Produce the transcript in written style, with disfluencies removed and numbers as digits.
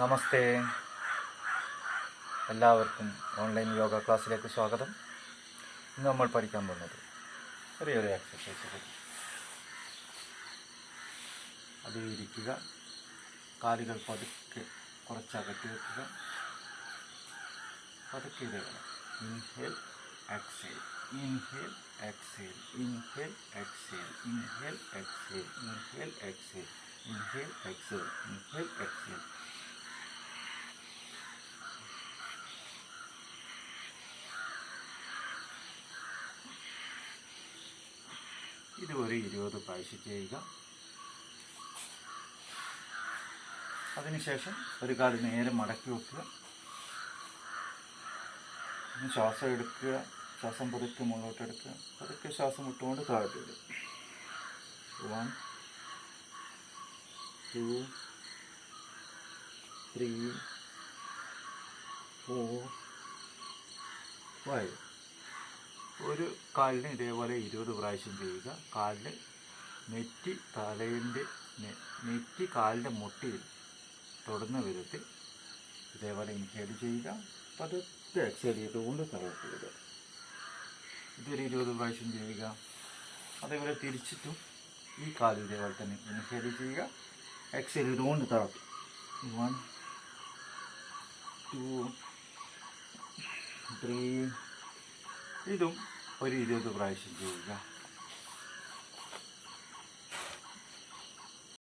നമസ്തേ, എല്ലാവർക്കും ഓൺലൈൻ യോഗ ക്ലാസ്സിലേക്ക് സ്വാഗതം. ഇന്ന് നമ്മൾ പഠിക്കാൻ പോകുന്നത് ചെറിയൊരു എക്സസൈസ്. അത് ഇരിക്കുക, കാലുകൾ പതുക്കെ കുറച്ചകറ്റി വെക്കുക, പതുക്കെ ഇതേപോലെ inhale exhale, inhale exhale, inhale exhale, inhale exhale, inhale exhale, inhale exhale, inhale exhale. ഇത് ഒരു 20 പ്രാവശ്യം ചെയ്യുക. അതിനുശേഷം ഒരു കാല് നേരെ മടക്കി വെക്കുക. ശ്വാസം എടുക്കുക, ശ്വാസം പതുക്കെ മുന്നോട്ട് എടുക്കുക, പതുക്കെ ശ്വാസം വിട്ടുകൊണ്ട് താഴോട്ട് ഇടുക. 1 2 3 4 5. ഒരു കാലിന് ഇതേപോലെ 20 പ്രാവശ്യം ചെയ്യുക. കാലിന് നെറ്റി കാലിൻ്റെ മുട്ടിയിൽ തൊടുന്ന വിധത്തിൽ ഇതേപോലെ ഇൻഹേൽ ചെയ്യുക. പതുക്കെ എക്സേൽ ചെയ്തുകൊണ്ട് താഴോട്ട് ഇടുക. ഇതൊരു 20 പ്രാവശ്യം ചെയ്യുക. അതേപോലെ തിരിച്ചിട്ടും ഈ കാല് ഇതേപോലെ തന്നെ ഇൻഹേൽ ചെയ്യുക, എക്സേൽ ചെയ്തുകൊണ്ട് താഴോട്ട്. 1 2 3. ഇതും ഒരു 20 പ്രാവശ്യം ചെയ്യുക.